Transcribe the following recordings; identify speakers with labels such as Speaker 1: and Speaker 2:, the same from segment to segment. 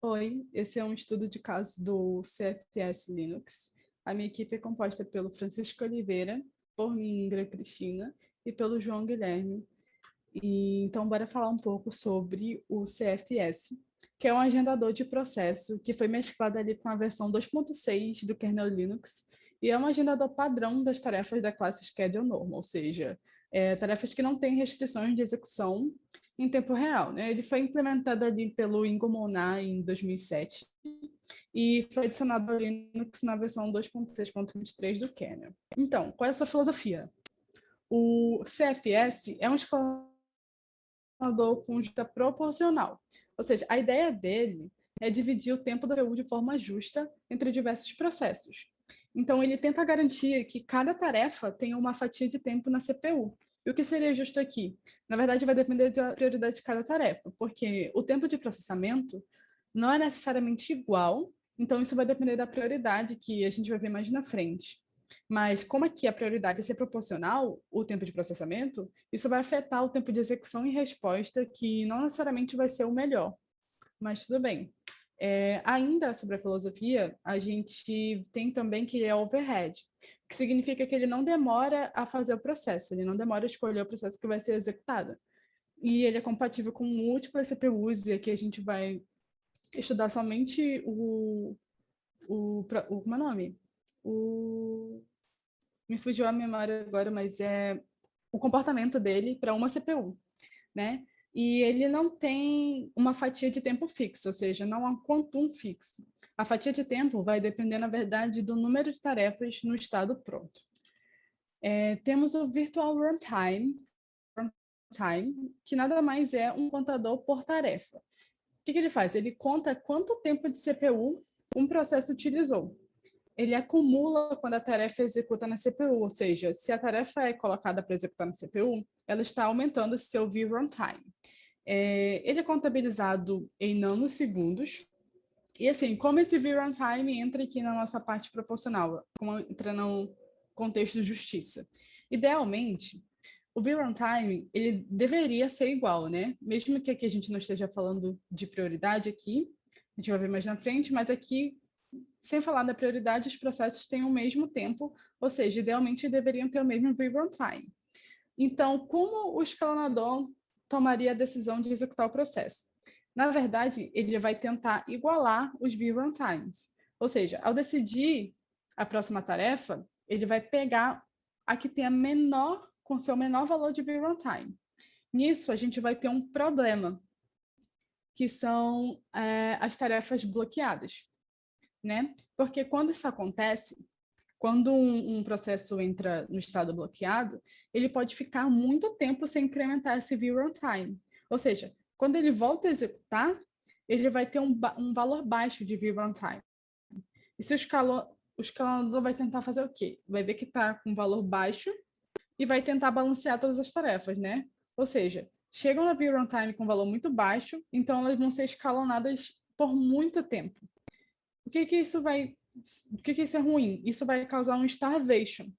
Speaker 1: Oi, esse é um estudo de caso do CFS Linux. A minha equipe é composta pelo Francisco Oliveira, por mim, Ingrid Cristina, e pelo João Guilherme. Então, bora falar um pouco sobre o CFS, que é um agendador de processo que foi mesclado ali com a versão 2.6 do kernel Linux, e é um agendador padrão das tarefas da classe Schedule Normal, ou seja, tarefas que não têm restrições de execução em tempo real, né? Ele foi implementado ali pelo Ingo Molnar em 2007 e foi adicionado ao Linux na versão 2.6.23 do kernel. Então, qual é a sua filosofia? O CFS é um escalador com justa proporcional, ou seja, a ideia dele é dividir o tempo da CPU de forma justa entre diversos processos. Então, ele tenta garantir que cada tarefa tenha uma fatia de tempo na CPU. E o que seria justo aqui? Na verdade, vai depender da prioridade de cada tarefa, porque o tempo de processamento não é necessariamente igual, então isso vai depender da prioridade que a gente vai ver mais na frente. Mas como aqui a prioridade é ser proporcional, o tempo de processamento, isso vai afetar o tempo de execução e resposta, que não necessariamente vai ser o melhor. Mas tudo bem. Ainda sobre a filosofia, a gente tem também que ele é overhead, que significa que ele não demora a fazer o processo, ele não demora a escolher o processo que vai ser executado. E ele é compatível com múltiplas CPUs, e aqui a gente vai estudar somente como é o nome? Me fugiu a memória agora, mas é o comportamento dele para uma CPU, né? E ele não tem uma fatia de tempo fixa, ou seja, não há um quantum fixo. A fatia de tempo vai depender, na verdade, do número de tarefas no estado pronto. Temos o Virtual Runtime, que nada mais é um contador por tarefa. O que ele faz? Ele conta quanto tempo de CPU um processo utilizou. Ele acumula quando a tarefa executa na CPU, ou seja, se a tarefa é colocada para executar na CPU, ela está aumentando seu vRuntime. Ele é contabilizado em nanosegundos, e assim, como esse vRuntime entra aqui na nossa parte proporcional, como entra no contexto de justiça? Idealmente, o vRuntime, ele deveria ser igual, né? Mesmo que aqui a gente não esteja falando de prioridade aqui, a gente vai ver mais na frente, mas aqui, sem falar da prioridade, os processos têm o mesmo tempo, ou seja, idealmente deveriam ter o mesmo vRuntime. Então, como o escalonador tomaria a decisão de executar o processo? Na verdade, ele vai tentar igualar os vRuntimes. Ou seja, ao decidir a próxima tarefa, ele vai pegar a que tem a menor, com seu menor valor de vRuntime. Nisso, a gente vai ter um problema, que são as tarefas bloqueadas, né? Porque quando isso acontece, quando um processo entra no estado bloqueado, ele pode ficar muito tempo sem incrementar esse vRuntime. Ou seja, quando ele volta a executar, ele vai ter um valor baixo de vRuntime. E se o escalador vai tentar fazer o quê? Vai ver que está com um valor baixo e vai tentar balancear todas as tarefas, né? Ou seja, chegam no vRuntime com um valor muito baixo, então elas vão ser escalonadas por muito tempo. O que isso vai... O que isso é ruim? Isso vai causar um starvation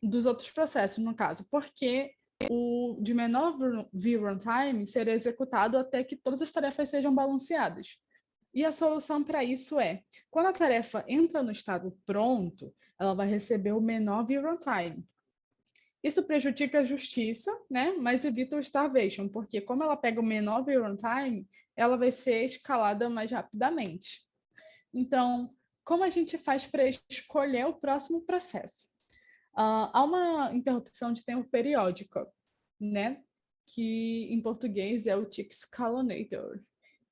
Speaker 1: dos outros processos, no caso, porque o de menor vRuntime será executado até que todas as tarefas sejam balanceadas. E a solução para isso é, quando a tarefa entra no estado pronto, ela vai receber o menor vRuntime. Isso prejudica a justiça, né? Mas evita o starvation, porque como ela pega o menor vRuntime, ela vai ser escalada mais rapidamente. Então, como a gente faz para escolher o próximo processo? Há uma interrupção de tempo periódica, né? Que em português é o tick escalonator. O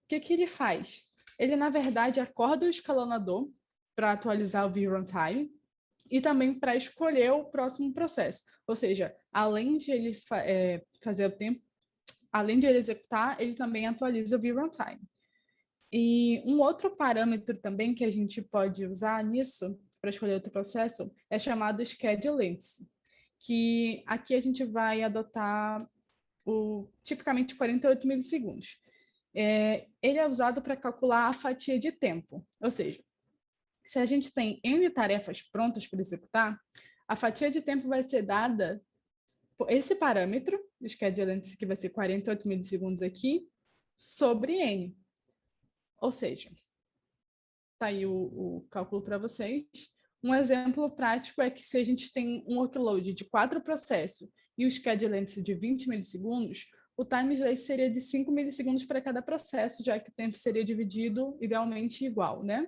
Speaker 1: que ele faz? Ele, na verdade, acorda o escalonador para atualizar o vRuntime e também para escolher o próximo processo. Ou seja, além de ele fazer o tempo, além de ele executar, ele também atualiza o vRuntime. E um outro parâmetro também que a gente pode usar nisso, para escolher outro processo, é chamado schedule length, que aqui a gente vai adotar tipicamente 48 milissegundos. Ele é usado para calcular a fatia de tempo, ou seja, se a gente tem N tarefas prontas para executar, a fatia de tempo vai ser dada por esse parâmetro, o schedule length, que vai ser 48 milissegundos aqui, sobre N. Ou seja, tá aí o cálculo para vocês. Um exemplo prático é que se a gente tem um workload de 4 processos e o schedule length de 20 milissegundos, o time slice seria de 5 milissegundos para cada processo, já que o tempo seria dividido idealmente igual, né?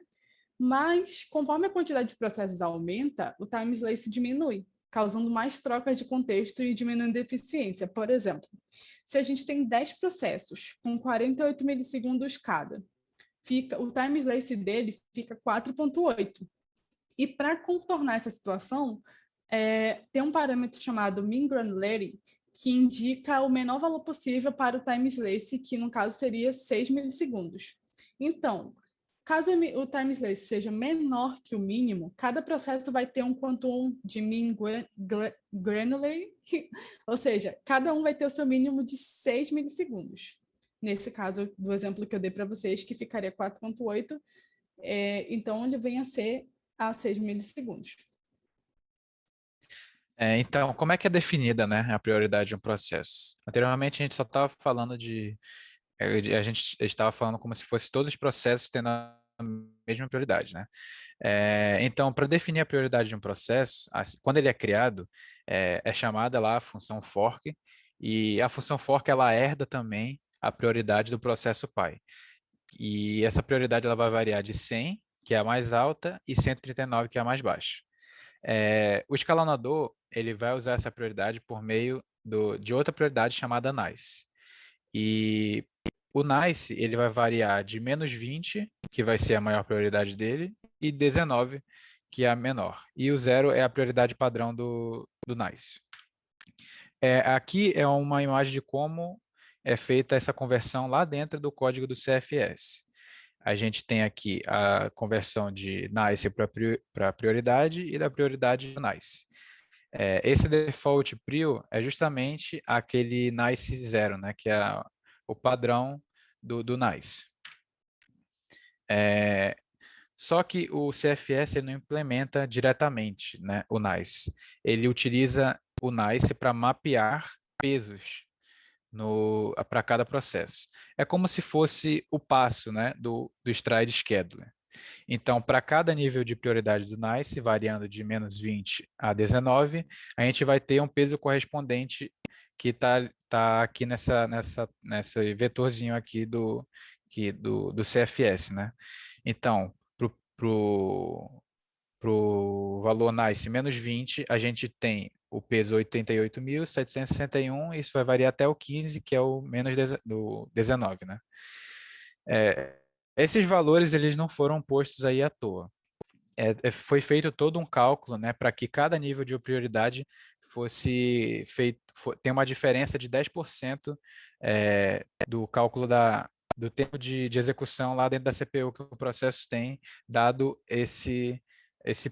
Speaker 1: Mas, conforme a quantidade de processos aumenta, o time slice diminui, causando mais trocas de contexto e diminuindo a eficiência. Por exemplo, se a gente tem 10 processos com 48 milissegundos cada, o time slice dele fica 4,8. E para contornar essa situação, tem um parâmetro chamado mean granularity, que indica o menor valor possível para o time slice, que no caso seria 6 milissegundos. Então, caso o time slice seja menor que o mínimo, cada processo vai ter um quantum de mean granularity, ou seja, cada um vai ter o seu mínimo de 6 milissegundos. Nesse caso, do exemplo que eu dei para vocês, que ficaria 4,8, então ele vem a ser a 6 milissegundos.
Speaker 2: Então, como é que é definida, né, a prioridade de um processo? Anteriormente, a gente só estava falando a gente estava falando como se fosse todos os processos tendo a mesma prioridade, né? Então, para definir a prioridade de um processo, quando ele é criado, é chamada lá a função fork, e a função fork ela herda também a prioridade do processo pai. E essa prioridade ela vai variar de 100, que é a mais alta, e 139, que é a mais baixa. O escalonador ele vai usar essa prioridade por meio de outra prioridade chamada nice. E o nice ele vai variar de menos 20, que vai ser a maior prioridade dele, e 19, que é a menor. E o 0 é a prioridade padrão do nice. Aqui é uma imagem de como é feita essa conversão lá dentro do código do CFS. A gente tem aqui a conversão de nice para prioridade e da prioridade do nice. Esse default prio é justamente aquele nice 0, né, que é o padrão do nice. Só que o CFS ele não implementa diretamente, né, o nice. Ele utiliza o nice para mapear pesos para cada processo. É como se fosse o passo, né, do stride scheduler. Então, para cada nível de prioridade do NICE, variando de menos 20 a 19, a gente vai ter um peso correspondente que tá aqui nesse vetorzinho aqui do CFS, né? Então, para o valor NICE menos 20, a gente tem o peso 88.761, isso vai variar até o 15, que é o menos do 19, né? Esses valores eles não foram postos aí à toa. Foi feito todo um cálculo, né, para que cada nível de prioridade fosse feito, tem uma diferença de 10% do cálculo do tempo de execução lá dentro da CPU que o processo tem, dado esse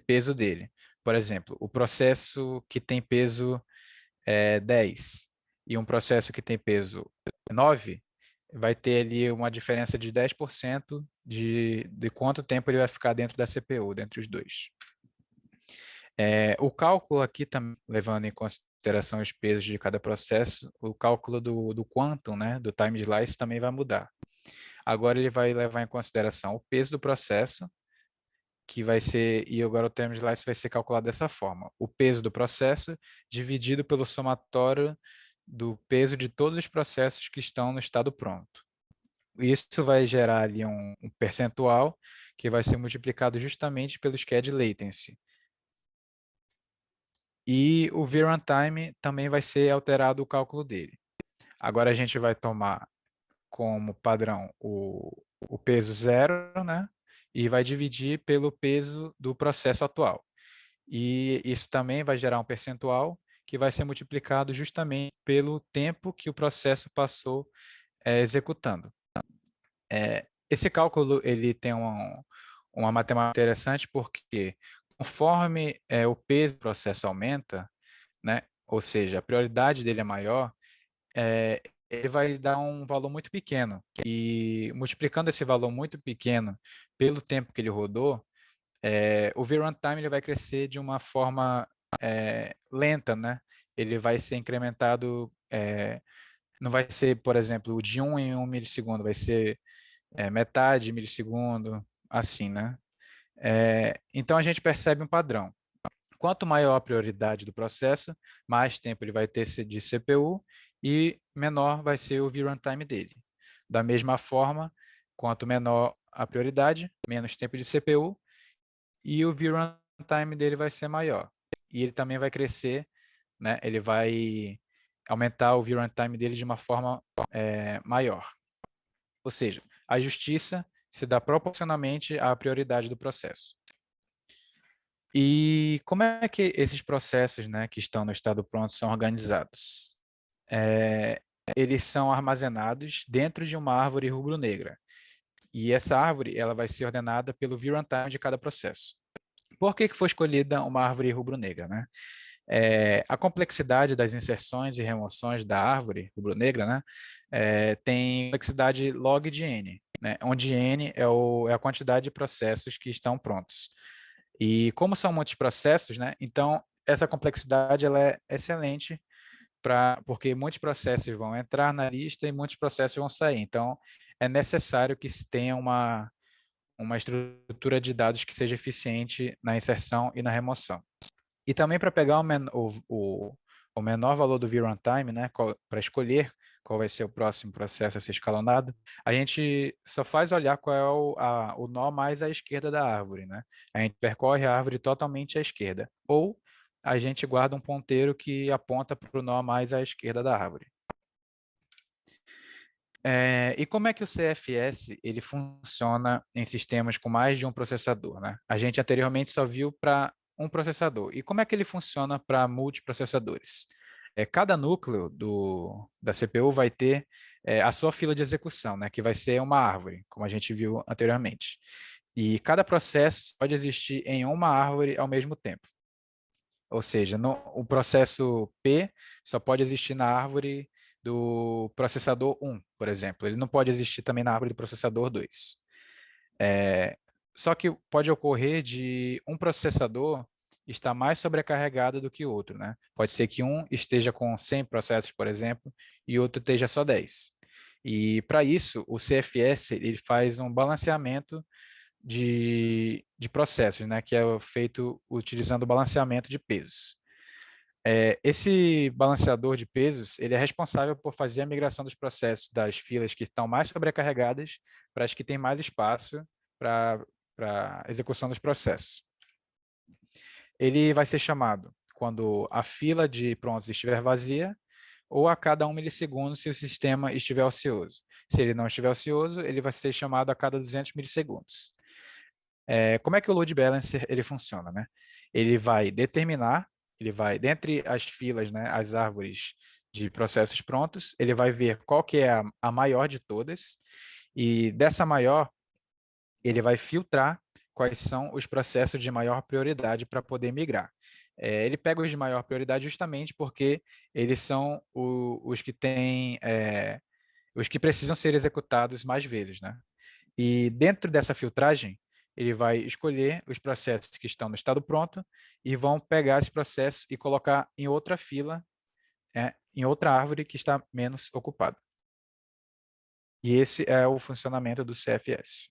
Speaker 2: peso dele. Por exemplo, o processo que tem peso 10 e um processo que tem peso 9, vai ter ali uma diferença de 10% de quanto tempo ele vai ficar dentro da CPU, dentre os dois. O cálculo aqui, levando em consideração os pesos de cada processo, o cálculo do quantum, né, do time slice, também vai mudar. Agora ele vai levar em consideração o peso do processo, que vai ser, e agora o time slice vai ser calculado dessa forma: o peso do processo dividido pelo somatório do peso de todos os processos que estão no estado pronto. Isso vai gerar ali um percentual que vai ser multiplicado justamente pelo schedule latency. E o vRuntime também vai ser alterado o cálculo dele. Agora a gente vai tomar como padrão o peso 0, né? E vai dividir pelo peso do processo atual. E isso também vai gerar um percentual que vai ser multiplicado justamente pelo tempo que o processo passou executando. Esse cálculo ele tem uma matemática interessante porque conforme o peso do processo aumenta, né, ou seja, a prioridade dele é maior, ele vai dar um valor muito pequeno. E multiplicando esse valor muito pequeno pelo tempo que ele rodou, o vRuntime ele vai crescer de uma forma lenta, né? Ele vai ser incrementado, não vai ser, por exemplo, de 1 em 1 milissegundo, vai ser metade de milissegundo, assim, né? Então, a gente percebe um padrão. Quanto maior a prioridade do processo, mais tempo ele vai ter de CPU e menor vai ser o vRuntime dele. Da mesma forma, quanto menor a prioridade, menos tempo de CPU e o vRuntime dele vai ser maior. E ele também vai crescer, né? Ele vai aumentar o vRuntime dele de uma forma maior. Ou seja, a justiça se dá proporcionalmente à prioridade do processo. E como é que esses processos, né, que estão no estado pronto são organizados? Eles são armazenados dentro de uma árvore rubro-negra. E essa árvore ela vai ser ordenada pelo vRuntime de cada processo. Por que foi escolhida uma árvore rubro-negra, né? A complexidade das inserções e remoções da árvore rubro-negra, né, tem complexidade log de n, né, onde n é a quantidade de processos que estão prontos. E como são muitos processos, né, então essa complexidade ela é excelente porque muitos processos vão entrar na lista e muitos processos vão sair. Então, é necessário que se tenha uma estrutura de dados que seja eficiente na inserção e na remoção. E também para pegar o menor valor do vRuntime, né, para escolher qual vai ser o próximo processo a ser escalonado, a gente só faz olhar qual é o nó mais à esquerda da árvore, né? A gente percorre a árvore totalmente à esquerda. Ou a gente guarda um ponteiro que aponta para o nó mais à esquerda da árvore. E como é que o CFS ele funciona em sistemas com mais de um processador, né? A gente anteriormente só viu para um processador. E como é que ele funciona para multiprocessadores? Cada núcleo da CPU vai ter a sua fila de execução, né? Que vai ser uma árvore, como a gente viu anteriormente. E cada processo pode existir em uma árvore ao mesmo tempo. Ou seja, o processo P só pode existir na árvore do processador 1, por exemplo. Ele não pode existir também na árvore do processador 2. Só que pode ocorrer de um processador estar mais sobrecarregado do que o outro, né? Pode ser que um esteja com 100 processos, por exemplo, e outro esteja só 10. E para isso, o CFS ele faz um balanceamento de processos, né, que é feito utilizando o balanceamento de pesos. Esse balanceador de pesos, ele é responsável por fazer a migração dos processos das filas que estão mais sobrecarregadas para as que têm mais espaço para execução dos processos. Ele vai ser chamado quando a fila de prontos estiver vazia ou a cada 1 milissegundo se o sistema estiver ocioso. Se ele não estiver ocioso, ele vai ser chamado a cada 200 milissegundos. Como é que o load balancer ele funciona, né? Ele vai determinar, dentre as filas, né, as árvores de processos prontos, ele vai ver qual que é a maior de todas, e dessa maior, ele vai filtrar quais são os processos de maior prioridade para poder migrar. Ele pega os de maior prioridade justamente porque eles são os que têm, os que precisam ser executados mais vezes, né? E dentro dessa filtragem, ele vai escolher os processos que estão no estado pronto e vão pegar esses processos e colocar em outra fila, em outra árvore que está menos ocupada. E esse é o funcionamento do CFS.